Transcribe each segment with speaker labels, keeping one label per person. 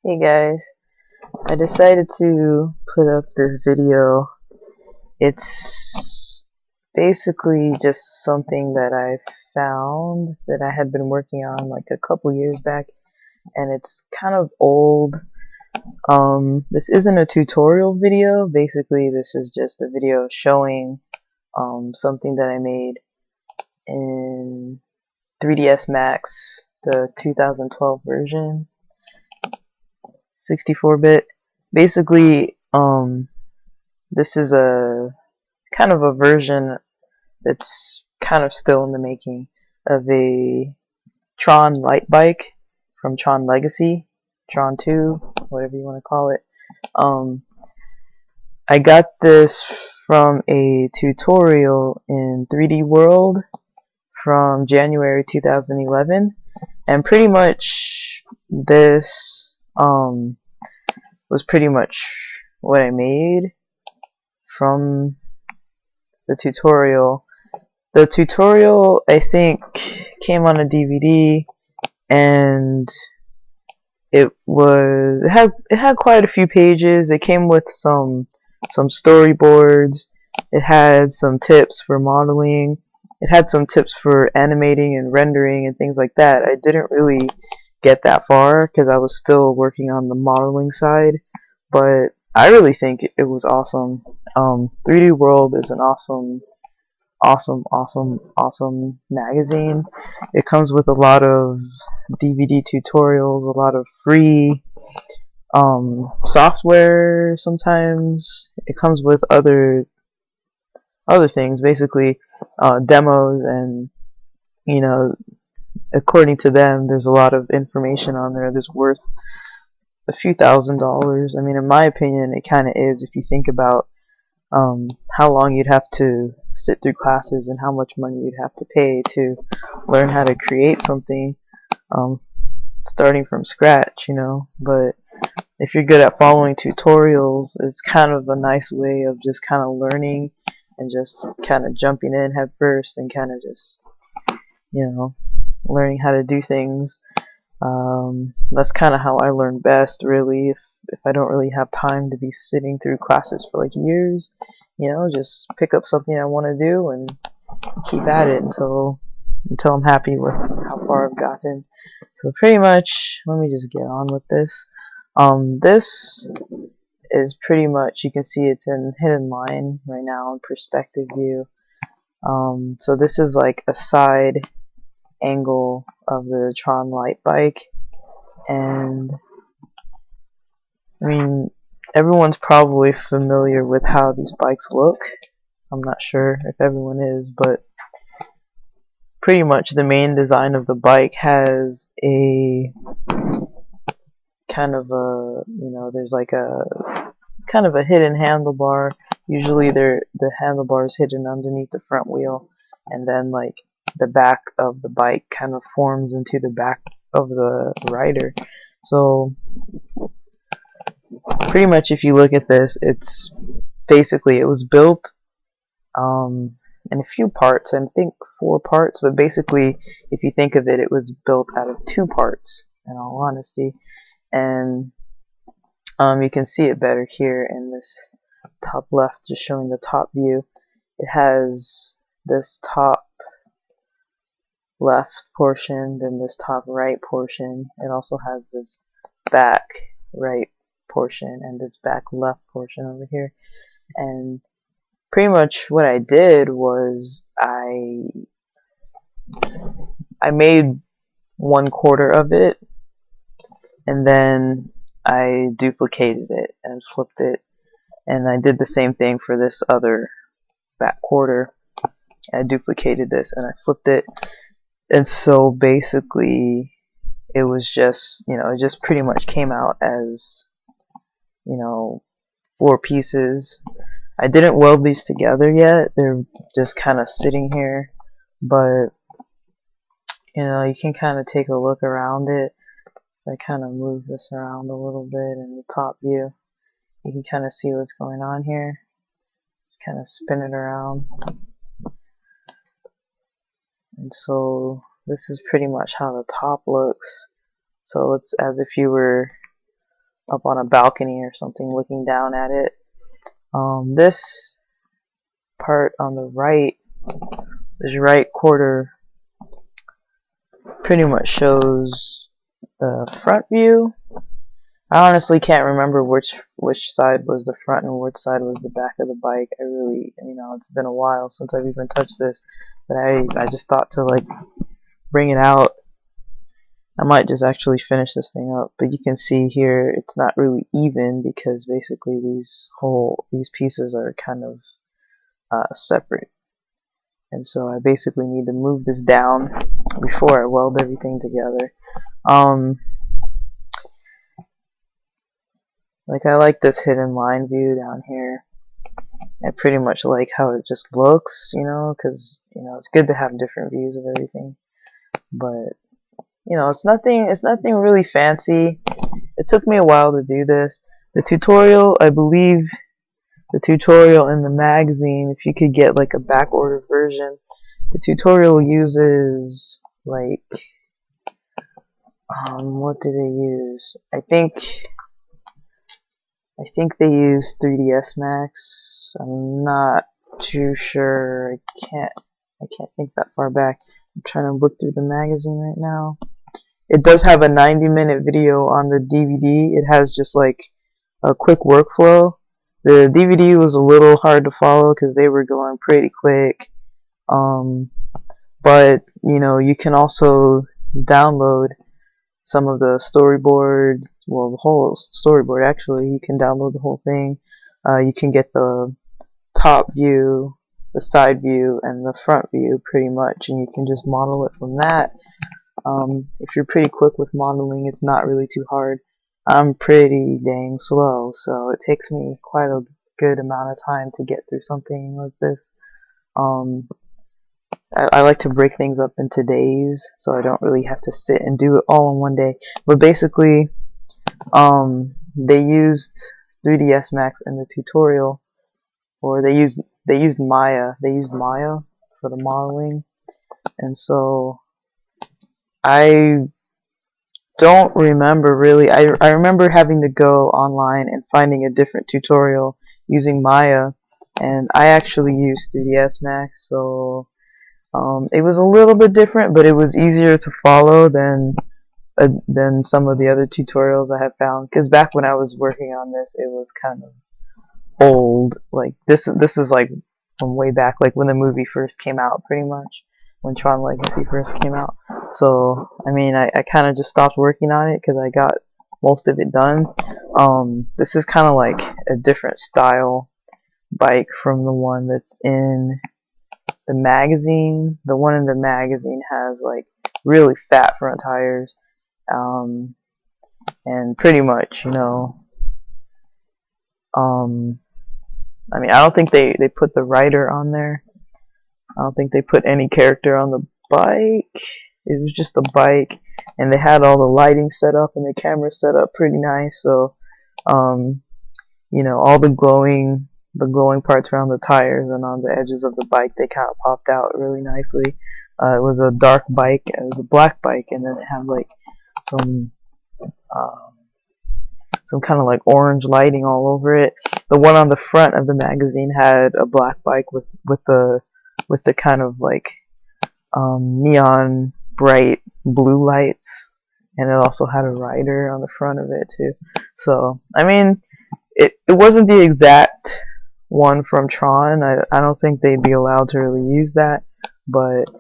Speaker 1: Hey guys, I decided to put up this video. It's basically just something that I found that I had been working on like a couple years back, and it's kind of old. This isn't a tutorial video. Basically, this is just a video showing something that I made in 3ds Max, the 2012 version, 64-bit. Basically, this is a kind of a version that's kind of still in the making of a Tron Light Bike from Tron Legacy, Tron 2, whatever you want to call it. Um, I got this from a tutorial in 3D World from January 2011, and pretty much this was pretty much what I made from the tutorial. The tutorial, I think, came on a DVD, and it had quite a few pages. It came with some storyboards. It had some tips for modeling. It had some tips for animating and rendering and things like that. I didn't really get that far because I was still working on the modeling side, but I really think it was awesome. 3D World is an awesome magazine. It comes with a lot of DVD tutorials, a lot of free software. Sometimes it comes with other things, basically demos, and you know, according to them, there's a lot of information on there that's worth a few $1,000s. I mean, in my opinion, it kind of is if you think about how long you'd have to sit through classes and how much money you'd have to pay to learn how to create something starting from scratch, But if you're good at following tutorials, it's kind of a nice way of just kind of learning and just kind of jumping in head first and kind of just, learning how to do things. That's kind of how I learn best, really. If I don't really have time to be sitting through classes for like years, just pick up something I want to do and keep at it until I'm happy with how far I've gotten. So pretty much, let me just get on with this. This is pretty much, you can see it's in hidden line right now in perspective view. So this is like a side angle of the Tron Light Bike, and I mean, everyone's probably familiar with how these bikes look. I'm not sure if everyone is, but pretty much the main design of the bike has a kind of a, there's like a kind of a hidden handlebar. Usually the handlebar is hidden underneath the front wheel, and then like the back of the bike kind of forms into the back of the rider. So pretty much if you look at this, it's basically, it was built in a few parts, I think 4 parts, but basically if you think of it, it was built out of 2 parts in all honesty. And you can see it better here in this top left, just showing the top view. It has this top left portion, then this top right portion. It also has this back right portion and this back left portion over here. And pretty much what I did was I made 1/4 of it, and then I duplicated it and flipped it, and I did the same thing for this other back quarter. I duplicated this and I flipped it, and so basically it was just, it just pretty much came out as, 4 pieces. I didn't weld these together yet, they're just kind of sitting here, but you can kind of take a look around it. If I kind of move this around a little bit in the top view, you can kind of see what's going on here. Just kind of spin it around. And so this is pretty much how the top looks. So it's as if you were up on a balcony or something looking down at it. This part on the right, this right quarter, pretty much shows the front view. I honestly can't remember which side was the front and which side was the back of the bike. I really, it's been a while since I've even touched this, but I just thought to like bring it out. I might just actually finish this thing up, but you can see here it's not really even because basically these pieces are kind of separate, and so I basically need to move this down before I weld everything together. Like I like this hidden line view down here. I pretty much like how it just looks, because it's good to have different views of everything, but it's nothing really fancy. It took me a while to do this. The tutorial, I believe the tutorial in the magazine, if you could get like a back order version, the tutorial uses like what do they use? I think they use 3ds Max. I'm not too sure. I can't think that far back. I'm trying to look through the magazine right now. It does have a 90-minute video on the DVD. It has just like a quick workflow. The DVD was a little hard to follow because they were going pretty quick. But you can also download some of the storyboard, well, the whole storyboard actually. You can download the whole thing. You can get the top view, the side view, and the front view pretty much, and you can just model it from that. If you're pretty quick with modeling, it's not really too hard. I'm pretty dang slow, so it takes me quite a good amount of time to get through something like this. I like to break things up into days, so I don't really have to sit and do it all in one day. But basically, they used 3ds Max in the tutorial, or they used Maya. They used Maya for the modeling, and so I don't remember really. I remember having to go online and finding a different tutorial using Maya, and I actually used 3ds Max, so it was a little bit different, but it was easier to follow than some of the other tutorials I have found. Because back when I was working on this, it was kind of old. Like this is like from way back, like when the movie first came out, pretty much when Tron Legacy first came out. So I mean, I kind of just stopped working on it because I got most of it done. This is kind of like a different style bike from the one that's in the magazine. The one in the magazine has like really fat front tires, and pretty much, I mean, I don't think they put the rider on there. I don't think they put any character on the bike. It was just a bike, and they had all the lighting set up and the camera set up pretty nice. So, all the glowing parts around the tires and on the edges of the bike, they kind of popped out really nicely. It was a dark bike. It was a black bike, and then it had like some kind of like orange lighting all over it. The one on the front of the magazine had a black bike with the kind of like neon bright blue lights, and it also had a rider on the front of it too. So I mean, it wasn't the exact one from Tron. I don't think they'd be allowed to really use that, but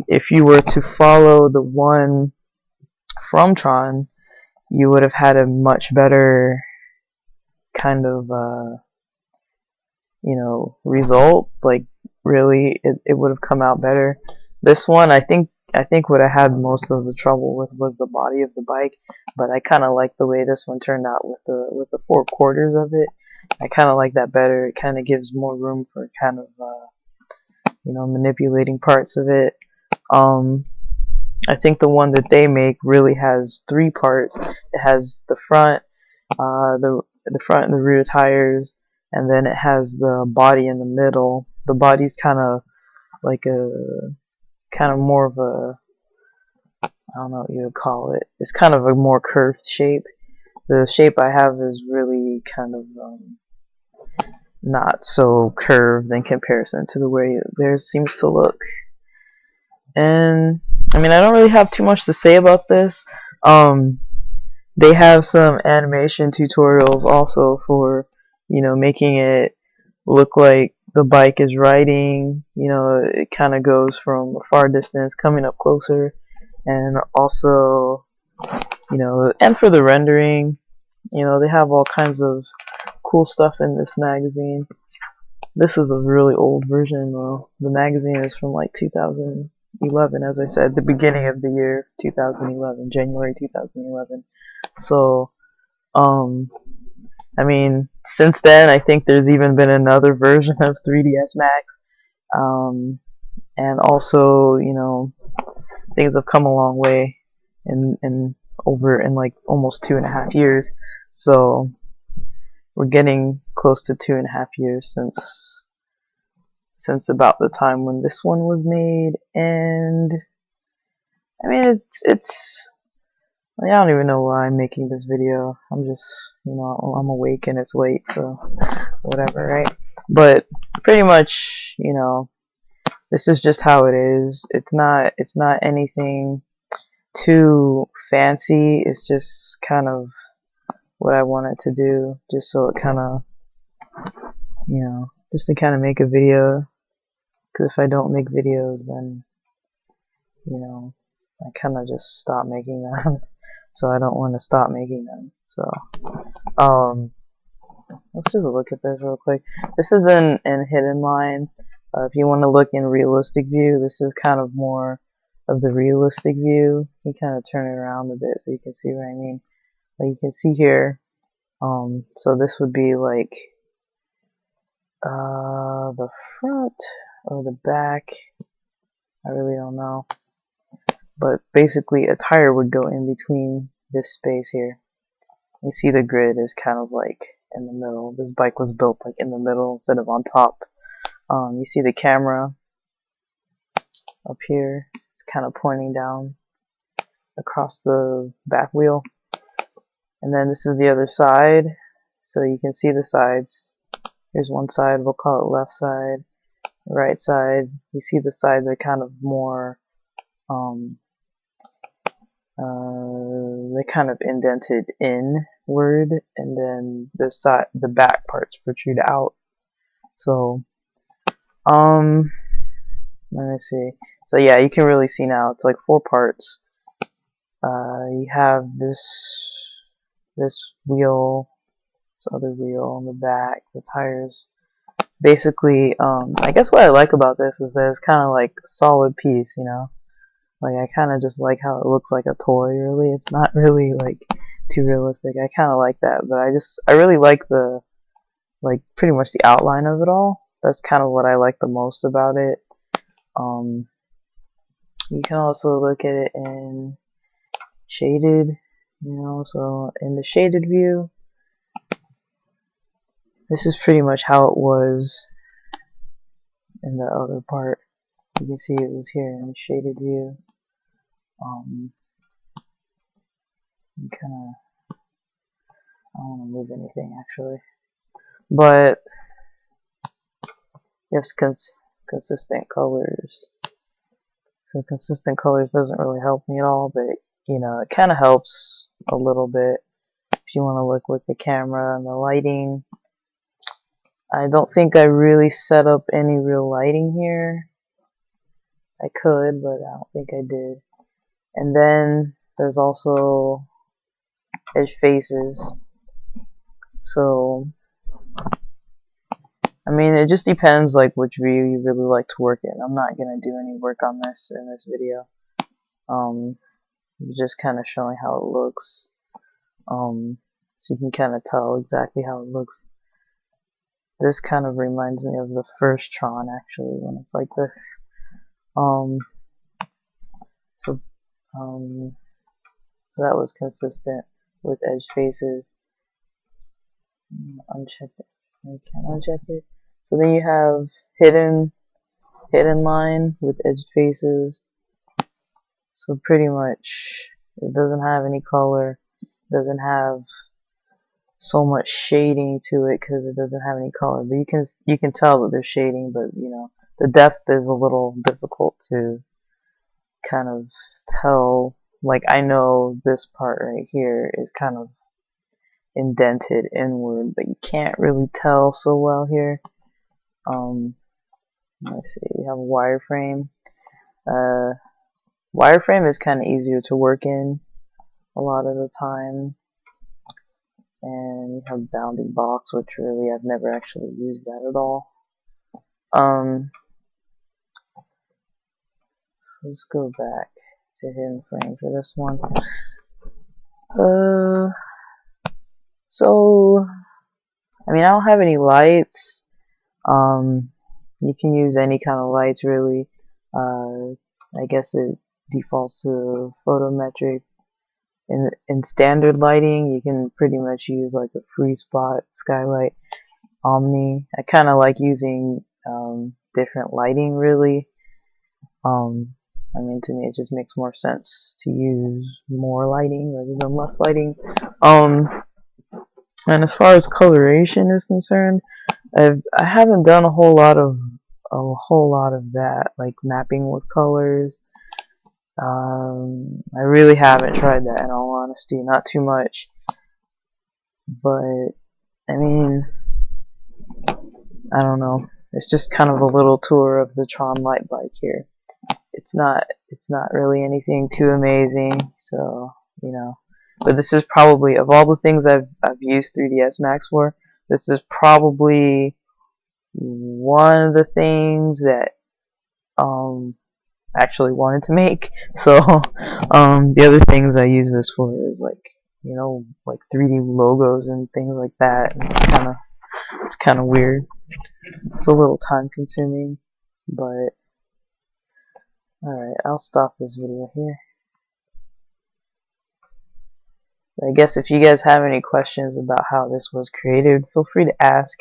Speaker 1: if you were to follow the one from Tron, you would have had a much better kind of result. Like really, it would have come out better. This one, I think what I had most of the trouble with was the body of the bike, but I kind of like the way this one turned out with the 4 quarters of it. I kind of like that better. It kind of gives more room for kind of manipulating parts of it. I think the one that they make really has 3 parts. It has the front, the front and the rear tires, and then it has the body in the middle. The body's kind of like more of a, I don't know what you would call it. It's kind of a more curved shape, the shape I have is really kind of not so curved in comparison to the way theirs seems to look. And I mean, I don't really have too much to say about this. They have some animation tutorials also for, you know, making it look like the bike is riding. You know, it kind of goes from a far distance coming up closer, and also, you know, and for the rendering, you know, they have all kinds of cool stuff in this magazine. This is a really old version though. The magazine is from like 2011, as I said, the beginning of the year 2011, January 2011. So, I mean, since then, I think there's even been another version of 3ds Max. And also, you know, things have come a long way in like almost 2.5 years. So we're getting close to 2.5 years since about the time when this one was made. And I mean, it's I don't even know why I'm making this video. I'm just, you know, I'm awake and it's late, so whatever, right? But pretty much, you know, this is just how it is. It's not anything too fancy. It's just kind of what I wanted to do, just so it kind of, you know, just to kind of make a video. Because if I don't make videos, then, you know, I kind of just stop making them. So I don't want to stop making them. So, let's just look at this real quick. This is in hidden line. If you want to look in realistic view, this is kind of more of the realistic view. You can kind of turn it around a bit so you can see what I mean. Like you can see here. So this would be like the front or the back. I really don't know. But basically a tire would go in between this space here. You see the grid is kind of like in the middle. This bike was built like in the middle instead of on top. You see the camera up here. It's kind of pointing down across the back wheel. And then this is the other side. So you can see the sides. Here's one side, we'll call it left side. Right side, you see the sides are kind of more they're kind of indented inward, and then the back parts protrude out. So let me see. So yeah, you can really see now. It's like 4 parts. You have this wheel, this other wheel on the back, the tires. Basically, I guess what I like about this is that it's kind of like a solid piece, you know. Like I kind of just like how it looks like a toy. Really, it's not really like too realistic. I kind of like that, but I really like pretty much the outline of it all. That's kind of what I like the most about it. You can also look at it in shaded, you know. So in the shaded view, this is pretty much how it was in the other part. You can see it was here in the shaded view. I don't want to move anything actually, but you have consistent colors. So consistent colors doesn't really help me at all, but you know, it kind of helps a little bit if you want to look with the camera and the lighting. I don't think I really set up any real lighting here. I could, but I don't think I did. And then there's also edge faces. So I mean, it just depends like which view you really like to work in. I'm not gonna do any work on this in this video. Just kind of showing how it looks. So you can kind of tell exactly how it looks. This kind of reminds me of the first Tron actually, when it's like this. So that was consistent with edge faces. Uncheck it. I can't uncheck it. So then you have hidden line with edge faces. So pretty much it doesn't have any color, doesn't have so much shading to it because it doesn't have any color. But you can tell that there's shading, but you know, the depth is a little difficult to kind of tell. Like, I know this part right here is kind of indented inward, but you can't really tell so well here. Let's see, we have a wireframe. Wireframe is kind of easier to work in a lot of the time. And you have bounding box, which really I've never actually used that at all. Let's go back to hidden frame for this one. So I mean, I don't have any lights. You can use any kind of lights really. I guess it defaults to photometric. In standard lighting, you can pretty much use like a free spot, skylight, omni. I kind of like using different lighting really. I mean, to me, it just makes more sense to use more lighting rather than less lighting. And as far as coloration is concerned, I haven't done a whole lot of that, like mapping with colors. I really haven't tried that, in all honesty, not too much. But I mean, I don't know. It's just kind of a little tour of the Tron Light Bike here. It's not really anything too amazing, so you know. But this is probably, of all the things I've used 3ds Max for, this is probably one of the things that actually wanted to make. So the other things I use this for is like, you know, like 3D logos and things like that. And it's kind of weird. It's a little time consuming, but alright, I'll stop this video here. I guess if you guys have any questions about how this was created, feel free to ask.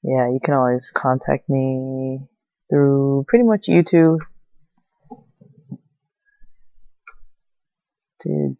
Speaker 1: Yeah, you can always contact me through pretty much YouTube. Dude.